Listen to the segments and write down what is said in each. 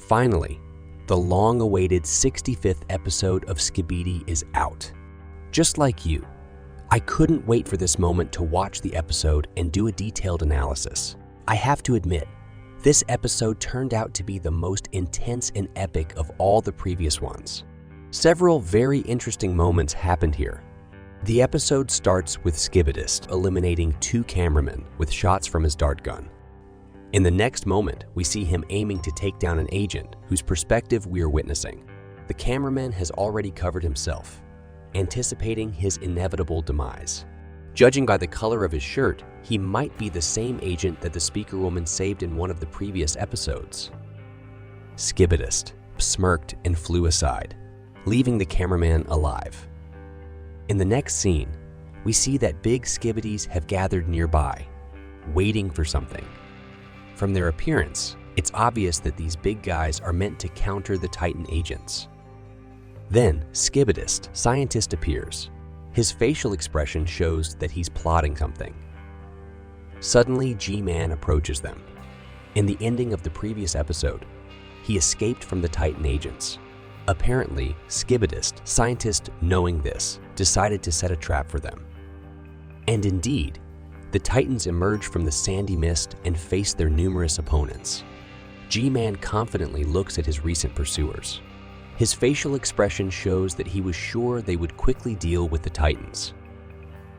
Finally, the long-awaited 65th episode of Skibidi is out. Just like you, I couldn't wait for this moment to watch the episode and do a detailed analysis. I have to admit, this episode turned out to be the most intense and epic of all the previous ones. Several very interesting moments happened here. The episode starts with Skibidi eliminating 2 cameramen with shots from his dart gun. In the next moment, we see him aiming to take down an agent whose perspective we are witnessing. The cameraman has already covered himself, anticipating his inevitable demise. Judging by the color of his shirt, he might be the same agent that the speaker woman saved in one of the previous episodes. Skibidi smirked and flew aside, leaving the cameraman alive. In the next scene, we see that big Skibidis have gathered nearby, waiting for something. From their appearance, it's obvious that these big guys are meant to counter the Titan agents. Then, Skibidi, scientist, appears. His facial expression shows that he's plotting something. Suddenly, G-Man approaches them. In the ending of the previous episode, he escaped from the Titan agents. Apparently, Skibidi, scientist, knowing this, decided to set a trap for them. And indeed, the Titans emerge from the sandy mist and face their numerous opponents. G-Man confidently looks at his recent pursuers. His facial expression shows that he was sure they would quickly deal with the Titans.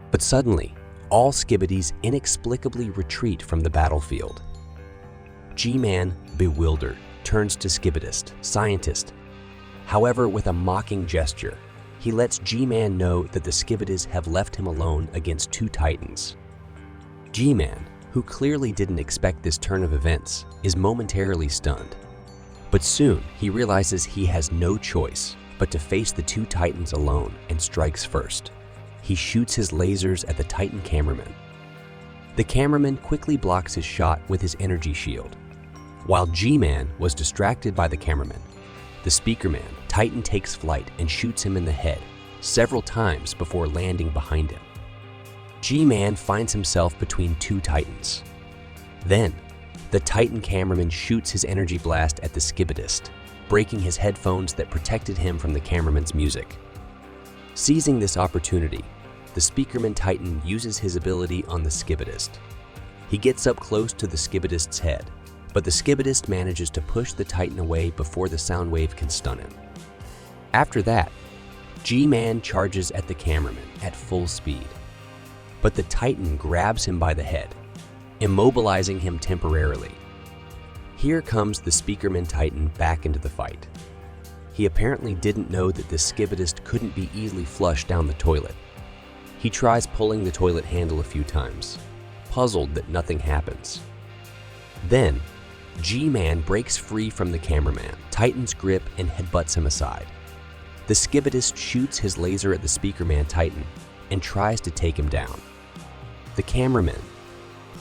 But suddenly, all Skibidis inexplicably retreat from the battlefield. G-Man, bewildered, turns to Skibidi, scientist. However, with a mocking gesture, he lets G-Man know that the Skibidis have left him alone against 2 Titans. G-Man, who clearly didn't expect this turn of events, is momentarily stunned. But soon, he realizes he has no choice but to face the 2 Titans alone and strikes first. He shoots his lasers at the Titan cameraman. The cameraman quickly blocks his shot with his energy shield. While G-Man was distracted by the cameraman, the speakerman, Titan, takes flight and shoots him in the head several times before landing behind him. G-Man finds himself between 2 Titans. Then, the Titan cameraman shoots his energy blast at the Skibidi, breaking his headphones that protected him from the cameraman's music. Seizing this opportunity, the speakerman Titan uses his ability on the Skibidi. He gets up close to the Skibidist's head, but the Skibidi manages to push the Titan away before the sound wave can stun him. After that, G-Man charges at the cameraman at full speed. But the Titan grabs him by the head, immobilizing him temporarily. Here comes the speakerman Titan back into the fight. He apparently didn't know that the Skibidi couldn't be easily flushed down the toilet. He tries pulling the toilet handle a few times, puzzled that nothing happens. Then, G-Man breaks free from the cameraman, Titan's grip, and headbutts him aside. The Skibidi shoots his laser at the speakerman Titan and tries to take him down. The cameraman,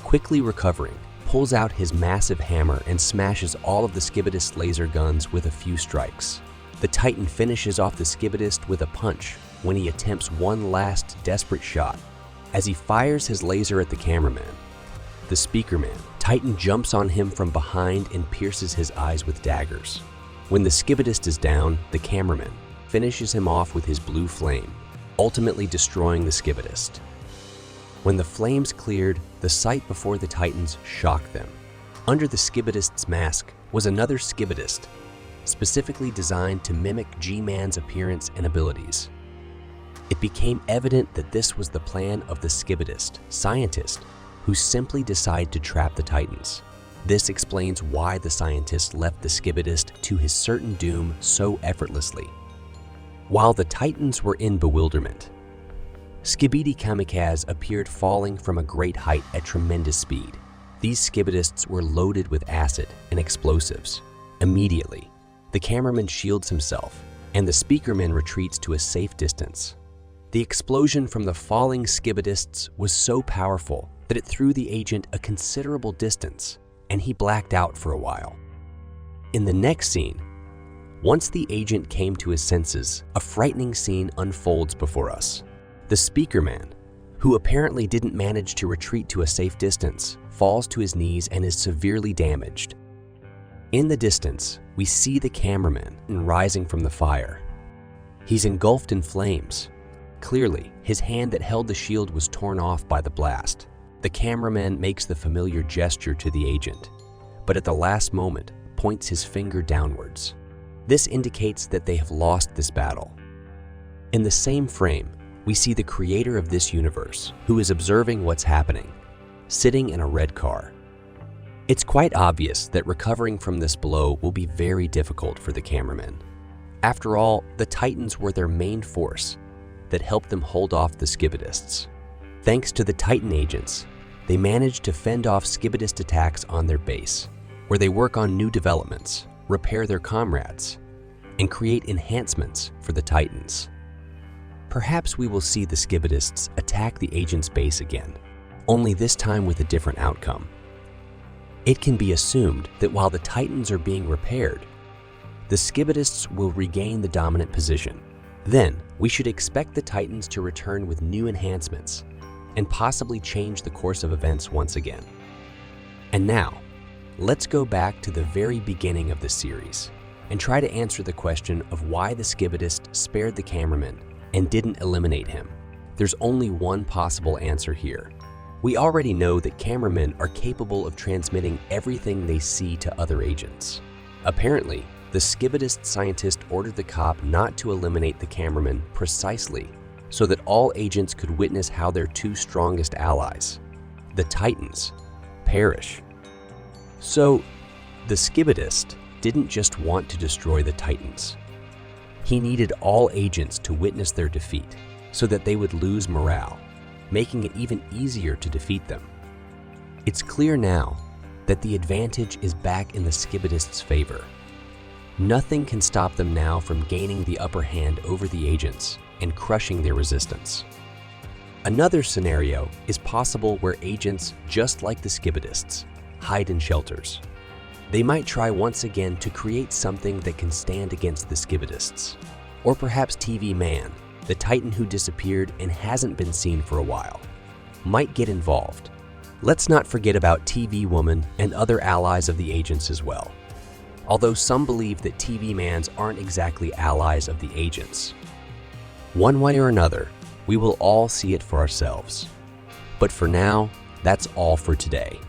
quickly recovering, pulls out his massive hammer and smashes all of the Skibidi laser guns with a few strikes. The Titan finishes off the Skibidi with a punch when he attempts one last desperate shot. As he fires his laser at the cameraman, the speakerman, Titan, jumps on him from behind and pierces his eyes with daggers. When the Skibidi is down, the cameraman finishes him off with his blue flame, ultimately destroying the Skibidi. When the flames cleared, the sight before the Titans shocked them. Under the Skibidist's mask was another Skibidi, specifically designed to mimic G-Man's appearance and abilities. It became evident that this was the plan of the Skibidi, scientist, who simply decided to trap the Titans. This explains why the scientist left the Skibidi to his certain doom so effortlessly. While the Titans were in bewilderment, Skibidi kamikaze appeared falling from a great height at tremendous speed. These Skibidists were loaded with acid and explosives. Immediately, the cameraman shields himself, and the speakerman retreats to a safe distance. The explosion from the falling Skibidists was so powerful that it threw the agent a considerable distance, and he blacked out for a while. In the next scene, once the agent came to his senses, a frightening scene unfolds before us. The speakerman, who apparently didn't manage to retreat to a safe distance, falls to his knees and is severely damaged. In the distance, we see the cameraman rising from the fire. He's engulfed in flames. Clearly, his hand that held the shield was torn off by the blast. The cameraman makes the familiar gesture to the agent, but at the last moment points his finger downwards. This indicates that they have lost this battle. In the same frame, we see the creator of this universe, who is observing what's happening, sitting in a red car. It's quite obvious that recovering from this blow will be very difficult for the cameramen. After all, the Titans were their main force that helped them hold off the Skibidists. Thanks to the Titan agents, they managed to fend off Skibidist attacks on their base, where they work on new developments, repair their comrades, and create enhancements for the Titans. Perhaps we will see the Skibidists attack the agent's base again, only this time with a different outcome. It can be assumed that while the Titans are being repaired, the Skibidists will regain the dominant position. Then, we should expect the Titans to return with new enhancements and possibly change the course of events once again. And now, let's go back to the very beginning of the series and try to answer the question of why the Skibidist spared the cameraman and didn't eliminate him. There's only one possible answer here. We already know that cameramen are capable of transmitting everything they see to other agents. Apparently, the Skibidist scientist ordered the cop not to eliminate the cameraman precisely so that all agents could witness how their two strongest allies, the Titans, perish. So, the Skibidist didn't just want to destroy the Titans. He needed all agents to witness their defeat so that they would lose morale, making it even easier to defeat them. It's clear now that the advantage is back in the Skibidist's favor. Nothing can stop them now from gaining the upper hand over the agents and crushing their resistance. Another scenario is possible where agents, just like the Skibidists, hide in shelters. They might try once again to create something that can stand against the Skibidists. Or perhaps TV Man, the Titan who disappeared and hasn't been seen for a while, might get involved. Let's not forget about TV Woman and other allies of the agents as well. Although some believe that TV Mans aren't exactly allies of the agents. One way or another, we will all see it for ourselves. But for now, that's all for today.